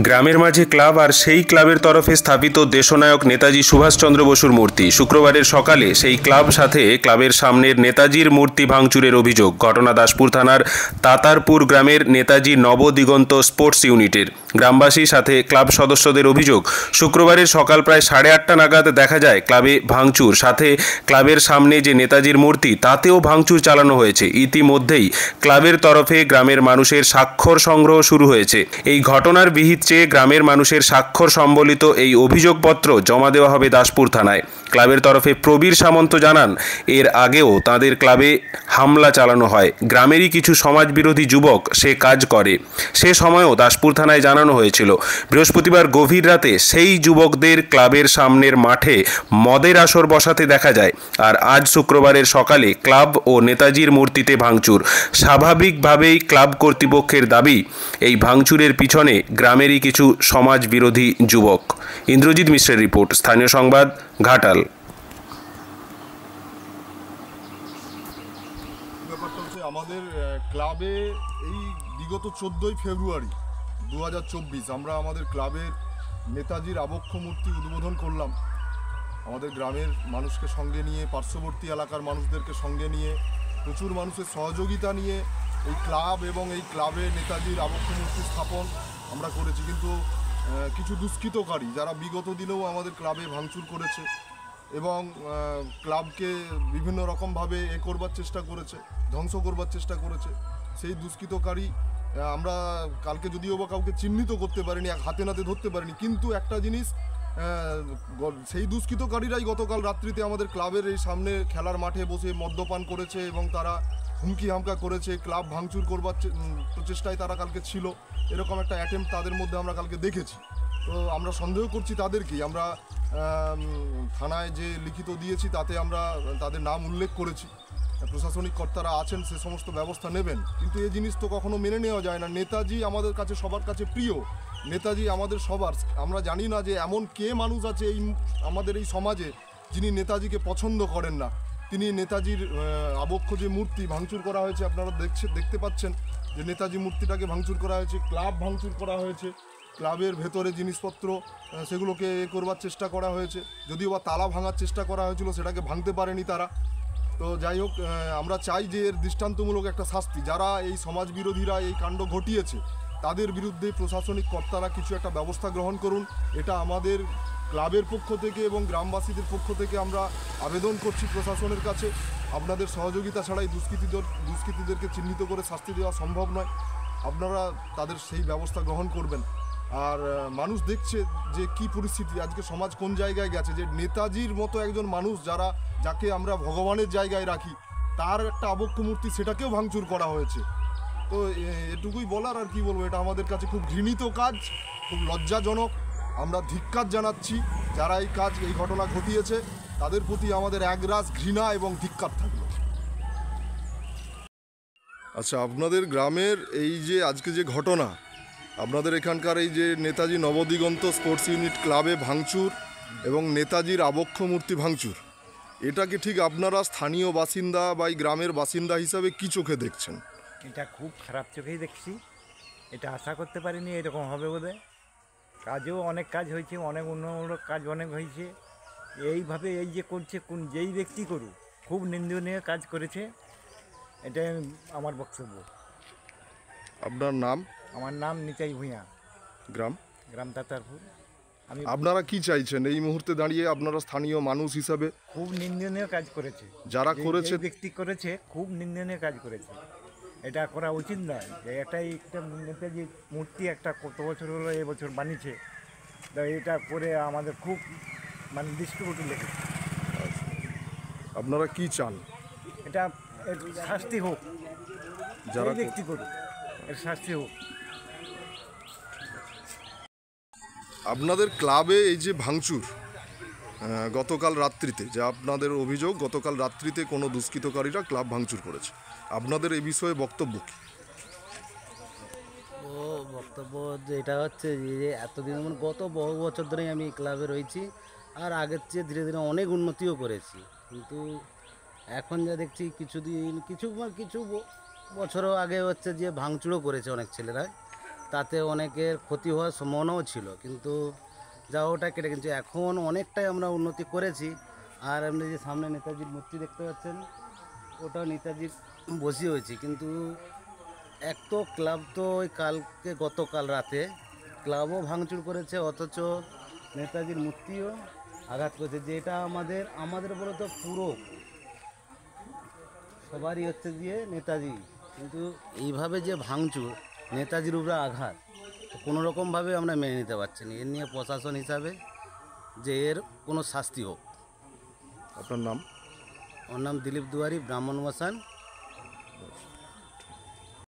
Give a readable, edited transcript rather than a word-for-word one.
গ্রামের মাঝে ক্লাব আর সেই ক্লাবের তরফে স্থাপিত দেশনায়ক নেতাজি সুভাষচন্দ্র বসুর মূর্তি। শুক্রবারের সকালে সেই ক্লাব সাথে ক্লাবের সামনের নেতাজির মূর্তি ভাঙচুরের অভিযোগ। ঘটনা দাসপুর থানার তাতারপুর গ্রামের নেতাজি নবদিগন্ত স্পোর্টস ইউনিটের। গ্রামবাসী সাথে ক্লাব সদস্যদের অভিযোগ, শুক্রবারের সকাল প্রায় 8:30 নাগাদ দেখা যায় ক্লাবে ভাঙচুর, সাথে ক্লাবের সামনে যে নেতাজির মূর্তি তাতেও ভাঙচুর চালানো হয়েছে। ইতিমধ্যেই ক্লাবের তরফে গ্রামের মানুষের স্বাক্ষর সংগ্রহ শুরু হয়েছে। এই ঘটনার বিহিত চেয়ে গ্রামের মানুষের স্বাক্ষর সম্বলিত এই অভিযোগপত্র জমা দেওয়া হবে দাসপুর থানায়। ক্লাবের তরফে প্রবীর সামন্ত জানান, এর আগেও তাদের ক্লাবে হামলা চালানো হয়। গ্রামেরই কিছু সমাজবিরোধী যুবক সে কাজ করে, সে সময়ও দাসপুর থানায় জানানো হয়েছিল। বৃহস্পতিবার গভীর রাতে সেই যুবকদের ক্লাবের সামনের মাঠে মদের আসর বসাতে দেখা যায়। আর আজ শুক্রবারের সকালে ক্লাব ও নেতাজির মূর্তিতে ভাঙচুর। স্বাভাবিকভাবেই ক্লাব কর্তৃপক্ষের দাবি, এই ভাঙচুরের পিছনে গ্রামেরই কিছু সমাজবিরোধী যুবক। ইন্দ্রজিৎ মিশ্রের রিপোর্ট, স্থানীয় সংবাদ, ঘাটাল। ব্যাপারটা হচ্ছে আমাদের ক্লাবে এই বিগত 14ই ফেব্রুয়ারি 2024 আমরা আমাদের ক্লাবের নেতাজির আবক্ষ মূর্তি উদ্বোধন করলাম। আমাদের গ্রামের মানুষকে সঙ্গে নিয়ে, পার্শ্ববর্তী এলাকার মানুষদেরকে সঙ্গে নিয়ে, প্রচুর মানুষের সহযোগিতা নিয়ে এই ক্লাব এবং এই ক্লাবে নেতাজির আবক্ষ মূর্তি স্থাপন আমরা করেছি। কিন্তু কিছু দুষ্কৃতকারী যারা বিগত দিনেও আমাদের ক্লাবে ভাঙচুর করেছে এবং ক্লাবকে বিভিন্ন রকমভাবে করবার চেষ্টা করেছে, ধ্বংস করবার চেষ্টা করেছে, সেই দুষ্কৃতকারী আমরা কালকে যদিও বা কাউকে চিহ্নিত করতে পারিনি, হাতে নাতে ধরতে পারিনি, কিন্তু একটা জিনিস, সেই দুষ্কৃতকারীরাই গতকাল রাত্রিতে আমাদের ক্লাবের এই সামনে খেলার মাঠে বসে মদ্যপান করেছে এবং তারা হুমকি হামকা করেছে, ক্লাব ভাঙচুর করবার প্রচেষ্টায় তারা কালকে ছিল। এরকম একটা অ্যাটেম্প্ট তাদের মধ্যে আমরা কালকে দেখেছি। তো আমরা সন্দেহ করছি তাদেরকেই। আমরা থানায় যে লিখিত দিয়েছি তাতে আমরা তাদের নাম উল্লেখ করেছি। প্রশাসনিক কর্তারা আছেন, সে সমস্ত ব্যবস্থা নেবেন। কিন্তু এই জিনিস তো কখনো মেনে নেওয়া যায় না। নেতাজি আমাদের কাছে সবার কাছে প্রিয়, নেতাজি আমাদের সবার। আমরা জানি না যে এমন কে মানুষ আছে এই আমাদের এই সমাজে যিনি নেতাজিকে পছন্দ করেন না। তিনি নেতাজির আবক্ষ যে মূর্তি ভাঙচুর করা হয়েছে, আপনারা দেখতে পাচ্ছেন যে নেতাজি মূর্তিটাকে ভাঙচুর করা হয়েছে, ক্লাব ভাঙচুর করা হয়েছে, ক্লাবের ভেতরে জিনিসপত্র সেগুলোকে করবার চেষ্টা করা হয়েছে। যদিও বা তালা ভাঙার চেষ্টা করা হয়েছিল, সেটাকে ভাঙতে পারেনি তারা। তো যাই হোক, আমরা চাই যে এর দৃষ্টান্তমূলক একটা শাস্তি। যারা এই সমাজ বিরোধীরা এই কাণ্ড ঘটিয়েছে তাদের বিরুদ্ধে প্রশাসনিক কর্তারা কিছু একটা ব্যবস্থা গ্রহণ করুন। এটা আমাদের ক্লাবের পক্ষ থেকে এবং গ্রামবাসীদের পক্ষ থেকে আমরা আবেদন করছি প্রশাসনের কাছে। আপনাদের সহযোগিতা ছাড়াই দুষ্কৃতীদেরকে চিহ্নিত করে শাস্তি দেওয়া সম্ভব নয়। আপনারা তাদের সেই ব্যবস্থা গ্রহণ করবেন। আর মানুষ দেখছে যে কি পরিস্থিতি, আজকে সমাজ কোন জায়গায় গেছে, যে নেতাজির মতো একজন মানুষ যাকে আমরা ভগবানের জায়গায় রাখি, তার একটা আবক্ষ মূর্তি, সেটাকেও ভাঙচুর করা হয়েছে। তো এটুকুই বলার, আর কি বলবো, এটা আমাদের কাছে খুব ঘৃণিত কাজ, খুব লজ্জাজনক। আমরা ধিক্কার জানাচ্ছি যারা এই ঘটনা ঘটিয়েছে, তাদের প্রতি আমাদের একরাশ ঘৃণা এবং ধিক্কার থাকবে। আচ্ছা, আপনাদের গ্রামের এই যে আজকে যে ঘটনা, আপনাদের এখানকার এই যে নেতাজি নবদিগন্ত স্পোর্টস ইউনিট ক্লাবে ভাঙচুর এবং নেতাজির আবক্ষ মূর্তি ভাঙচুর, এটাকে ঠিক আপনারা স্থানীয় বাসিন্দা বা এই গ্রামের বাসিন্দা হিসাবে কি চোখে দেখছেন? এটা খুব খারাপ চোখেই দেখছি। এটা আশা করতে পারিনি এরকম হবে বলে। কাজেও অনেক কাজ হয়েছে, অনেক উন্নয়নমূলক কাজ অনেক হয়েছে। এইভাবে এই যে করছে, যেই ব্যক্তি করুক, খুব নিন্দনীয় কাজ করেছে। এটাই আমার বক্তব্য। আপনার নাম? আমার নাম নিতাই ভূঁইয়া, গ্রাম তাতারপুর। আপনারা কি চাইছেন এই মুহূর্তে দাঁড়িয়ে, আপনারা স্থানীয় মানুষ হিসাবে? খুব নিন্দনীয় কাজ করেছে যারা করেছে, ব্যক্তি করেছে, খুব নিন্দনীয় কাজ করেছে। এটা করা উচিত নয়। যে এটাই একটা নেতাজি মূর্তি, একটা কত বছর হলো এবছর বানিয়েছে, তো এটা করে আমাদের খুব দৃষ্টিকটু লেগেছে। আপনারা কি চান? এটা শাস্তি হোক, যারা ব্যক্তি করুক, এর শাস্তি হোক। আপনাদের ক্লাবে এই যে ভাঙচুর গতকাল রাত্রিতে, যে আপনাদের অভিযোগ গতকাল রাত্রিতে কোনো দুষ্কৃতকারীরা ক্লাব ভাঙচুর করেছে, আপনাদের এই বিষয়ে বক্তব্য কী? বক্তব্য যেটা হচ্ছে যে এতদিন গত বহু বছর ধরেই আমি ক্লাবে রয়েছি, আর আগের চেয়ে ধীরে ধীরে অনেক উন্নতিও করেছি। কিন্তু এখন যা দেখছি, কিছু বছরও আগে হচ্ছে যে ভাঙচুরও করেছে অনেক ছেলেরা। তাতে অনেকের ক্ষতি হওয়ার সম্ভাবনাও ছিল, কিন্তু যা ওটা কেটে কিন্তু এখন অনেকটাই আমরা উন্নতি করেছি। আর আপনি যে সামনে নেতাজির মূর্তি দেখতে পাচ্ছেন, ওটাও নেতাজির বসি হয়েছে। কিন্তু এক তো ক্লাব তো ওই গতকাল রাতে ক্লাবও ভাঙচুর করেছে, অথচ নেতাজির মূর্তিও আঘাত করেছে, যেটা আমাদের বলে তো পুরো সবারই হচ্ছে দিয়ে নেতাজি। কিন্তু এইভাবে যে ভাঙচুর, নেতাজির উপরে আঘাত, কোনো রকমভাবে আমরা মেনে নিতে পারছি না। এর নিয়ে প্রশাসন হিসাবে যে এর কোনো শাস্তি হোক। আপনার নাম? ওর নাম দিলীপ দুয়ারি, ব্রাহ্মণ মশান।